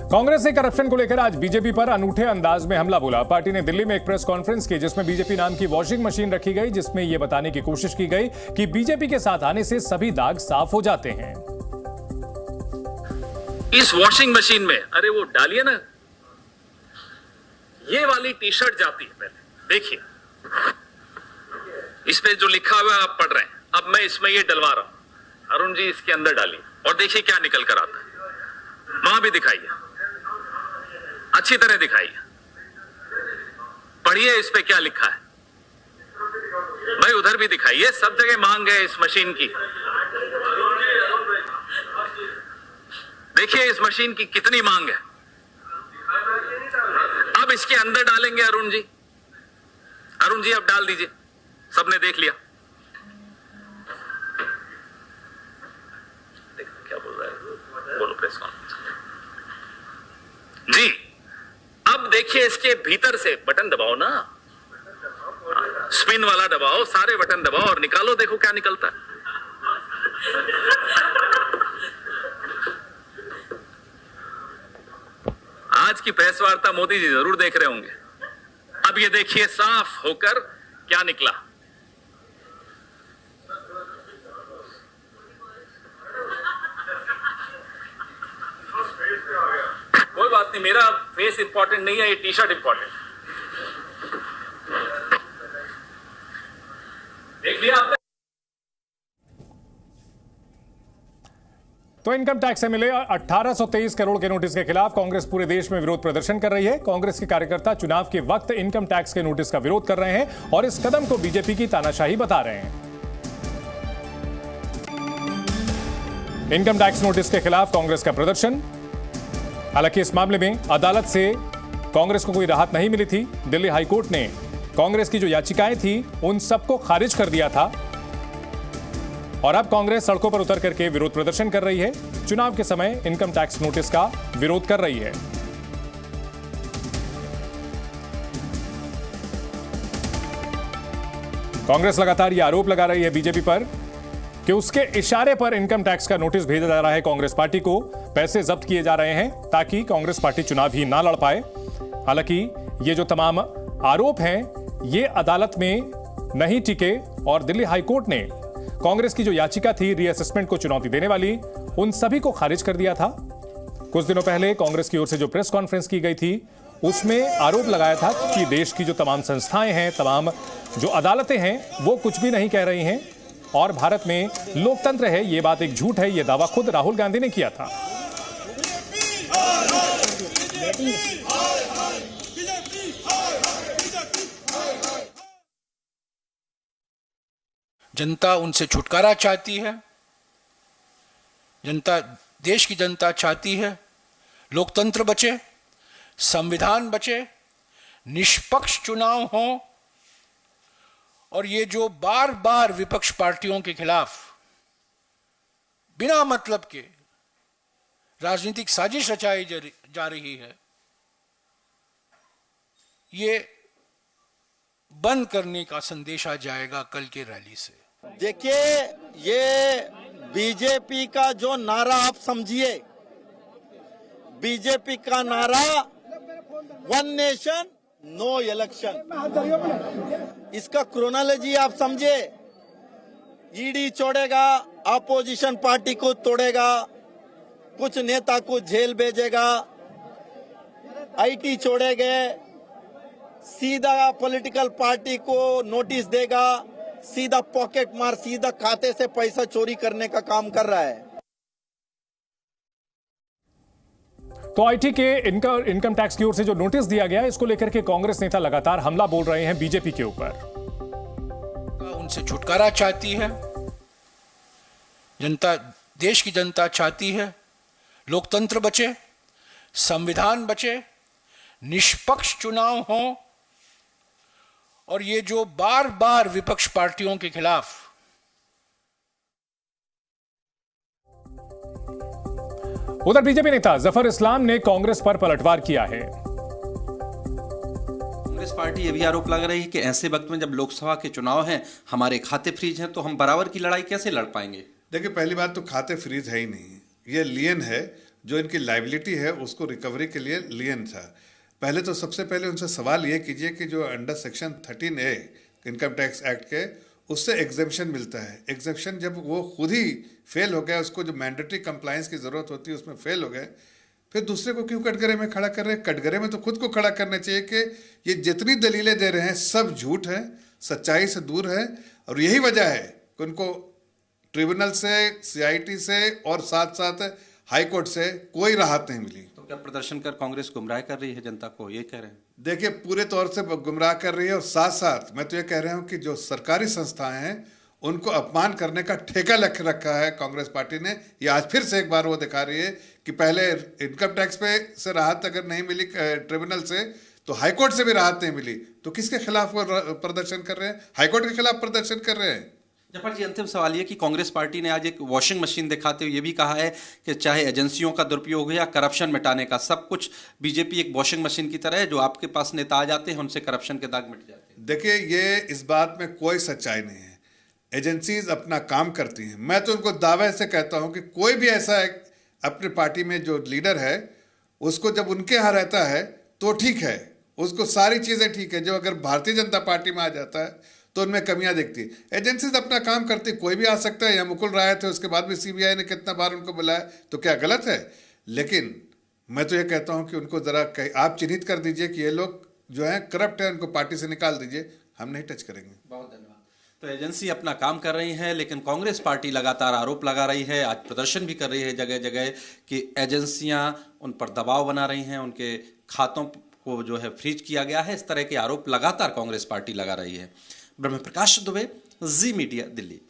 कांग्रेस ने करप्शन को लेकर आज बीजेपी पर अनूठे अंदाज में हमला बोला। पार्टी ने दिल्ली में एक प्रेस कॉन्फ्रेंस की जिसमें बीजेपी नाम की वॉशिंग मशीन रखी गई, जिसमें यह बताने की कोशिश की गई कि बीजेपी के साथ आने से सभी दाग साफ हो जाते हैं। इस वॉशिंग मशीन में अरे वो डालिए ना, ये वाली टी शर्ट जाती है। पहले देखिए इसमें जो लिखा हुआ है आप पढ़ रहे हैं, अब मैं इसमें ये डलवा रहा हूं। अरुण जी इसके अंदर डालिए और देखिए क्या निकल कर आता है। वहां भी दिखाइए, अच्छी तरह दिखाइए, पढ़िए इस पे क्या लिखा है। भाई उधर भी दिखाइए, सब जगह मांग है इस मशीन की। देखिए इस मशीन की कितनी मांग है। अब इसके अंदर डालेंगे अरुण जी। अरुण जी अब डाल दीजिए, सबने देख लिया। देखो क्या बोल रहा है, बोलो प्रेस कॉन्फ्रेंस जी। अब देखिए इसके भीतर से बटन दबाओ ना, स्पिन वाला दबाओ, सारे बटन दबाओ और निकालो, देखो क्या निकलता है। आज की प्रेस वार्ता मोदी जी जरूर देख रहे होंगे। अब ये देखिए साफ होकर क्या निकला। कोई बात नहीं, मेरा फेस इंपॉर्टेंट नहीं है, ये टी शर्ट इंपॉर्टेंट। देख लिया आपने। तो इनकम टैक्स से मिले 1823 करोड़ के नोटिस के खिलाफ कांग्रेस पूरे देश में विरोध प्रदर्शन कर रही है। कांग्रेस के कार्यकर्ता चुनाव के वक्त इनकम टैक्स के नोटिस का विरोध कर रहे हैं और इस कदम को बीजेपी की तानाशाही बता रहे हैं। इनकम टैक्स नोटिस के खिलाफ कांग्रेस का प्रदर्शन। हालांकि इस मामले में अदालत से कांग्रेस को कोई राहत नहीं मिली थी। दिल्ली हाईकोर्ट ने कांग्रेस की जो याचिकाएं थी उन सबको खारिज कर दिया था और अब कांग्रेस सड़कों पर उतर करके विरोध प्रदर्शन कर रही है। चुनाव के समय इनकम टैक्स नोटिस का विरोध कर रही है। कांग्रेस लगातार यह आरोप लगा रही है बीजेपी पर कि उसके इशारे पर इनकम टैक्स का नोटिस भेजा जा रहा है कांग्रेस पार्टी को, पैसे जब्त किए जा रहे हैं ताकि कांग्रेस पार्टी चुनाव ही ना लड़ पाए। हालांकि ये जो तमाम आरोप हैं ये अदालत में नहीं टिके और दिल्ली हाईकोर्ट ने कांग्रेस की जो याचिका थी रीअसेसमेंट को चुनौती देने वाली, उन सभी को खारिज कर दिया था। कुछ दिनों पहले कांग्रेस की ओर से जो प्रेस कॉन्फ्रेंस की गई थी उसमें आरोप लगाया था कि देश की जो तमाम संस्थाएं हैं, तमाम जो अदालतें हैं वो कुछ भी नहीं कह रही हैं और भारत में लोकतंत्र है, ये बात एक झूठ है। ये दावा खुद राहुल गांधी ने किया था। जनता उनसे छुटकारा चाहती है। जनता, देश की जनता चाहती है लोकतंत्र बचे, संविधान बचे, निष्पक्ष चुनाव हो और ये जो बार बार विपक्ष पार्टियों के खिलाफ बिना मतलब के राजनीतिक साजिश रचाई जा रही है, ये बंद करने का संदेश आ जाएगा कल के रैली से। देखिए ये बीजेपी का जो नारा आप समझिए, बीजेपी का नारा वन नेशन नो इलेक्शन, इसका क्रोनोलॉजी आप समझे। ईडी छोड़ेगा, अपोजिशन पार्टी को तोड़ेगा, कुछ नेता को जेल भेजेगा, आईटी छोड़ेंगे, सीधा पॉलिटिकल पार्टी को नोटिस देगा, सीधा पॉकेट मार, सीधा खाते से पैसा चोरी करने का काम कर रहा है। तो आईटी के इनकम टैक्स की ओर से जो नोटिस दिया गया इसको लेकर के कांग्रेस नेता लगातार हमला बोल रहे हैं बीजेपी के ऊपर। उनसे छुटकारा चाहती है जनता, देश की जनता चाहती है लोकतंत्र बचे, संविधान बचे, निष्पक्ष चुनाव हो और ये जो बार बार विपक्ष पार्टियों के खिलाफ उधर बीजेपी नेता जफर इस्लाम ने कांग्रेस पर पलटवार किया है। कांग्रेस पार्टी ये भी आरोप लगा रही है कि ऐसे वक्त में जब लोकसभा के चुनाव हैं, हमारे खाते फ्रीज हैं, तो हम बराबर की लड़ाई कैसे लड़ पाएंगे। देखिए पहली बात तो खाते फ्रीज है ही नहीं, ये लियन है जो इनकी लाइबिलिटी है उसको रिकवरी के लिए लिए था। पहले तो सबसे पहले उनसे सवाल ये कीजिए कि जो under section 13A income tax act के उससे एग्जेम्पशन मिलता है। एग्जेम्पशन जब वो खुद ही फेल हो गया, उसको जो मैंडेटरी कंप्लायंस की ज़रूरत होती है उसमें फेल हो गए, फिर दूसरे को क्यों कटघरे में खड़ा कर रहे हैं? कटघरे में तो खुद को खड़ा करना चाहिए कि ये जितनी दलीलें दे रहे हैं सब झूठ है, सच्चाई से दूर है, और यही वजह है कि उनको ट्रिब्यूनल से, CIT से और साथ साथ हाई कोर्ट से कोई राहत नहीं मिली। तो क्या प्रदर्शन कर कांग्रेस गुमराह कर रही है जनता को, ये कह रहे हैं? देखिए, पूरे तौर से गुमराह कर रही है, और साथ साथ मैं तो ये कह रहा हूँ कि जो सरकारी संस्थाएं हैं उनको अपमान करने का ठेका लग रखा है कांग्रेस पार्टी ने। ये आज फिर से एक बार वो दिखा रही है कि पहले इनकम टैक्स पे से राहत अगर नहीं मिली ट्रिब्यूनल से, तो हाईकोर्ट से भी राहत नहीं मिली, तो किसके खिलाफ वो प्रदर्शन कर रहे हैं? हाईकोर्ट के खिलाफ प्रदर्शन कर रहे हैं। जफर जी, अंतिम सवाल ये कि कांग्रेस पार्टी ने आज एक वॉशिंग मशीन दिखाते हुए ये भी कहा है कि चाहे एजेंसियों का दुरुपयोग हो या करप्शन मिटाने का, सब कुछ बीजेपी एक वॉशिंग मशीन की तरह है, जो आपके पास नेता आ जाते हैं उनसे करप्शन के दाग मिट जाते हैं। देखिए, ये इस बात में कोई सच्चाई नहीं है। एजेंसीज अपना काम करती हैं। मैं तो उनको दावे से कहता हूं कि कोई भी ऐसा अपनी पार्टी में जो लीडर है उसको जब उनके यहाँ रहता है तो ठीक है, उसको सारी चीज़ें ठीक है। जब अगर भारतीय जनता पार्टी में आ जाता है तो उनमें कमियां दिखती है। एजेंसीज अपना काम करती, कोई भी आ सकता है। या मुकुल राय थे, उसके बाद भी CBI ने कितना बार उनको बुलाया, तो क्या गलत है? लेकिन मैं तो ये कहता हूं कि उनको ज़रा आप चिन्हित कर दीजिए कि ये लोग जो हैं करप्ट है, उनको पार्टी से निकाल दीजिए, हम नहीं टच करेंगे। बहुत धन्यवाद। तो एजेंसी अपना काम कर रही है, लेकिन कांग्रेस पार्टी लगातार आरोप लगा रही है, आज प्रदर्शन भी कर रही है जगह जगह कि एजेंसियां उन पर दबाव बना रही हैं, उनके खातों को जो है फ्रीज किया गया है। इस तरह के आरोप लगातार कांग्रेस पार्टी लगा रही है। ब्रह्म प्रकाश दुबे, जी मीडिया, दिल्ली।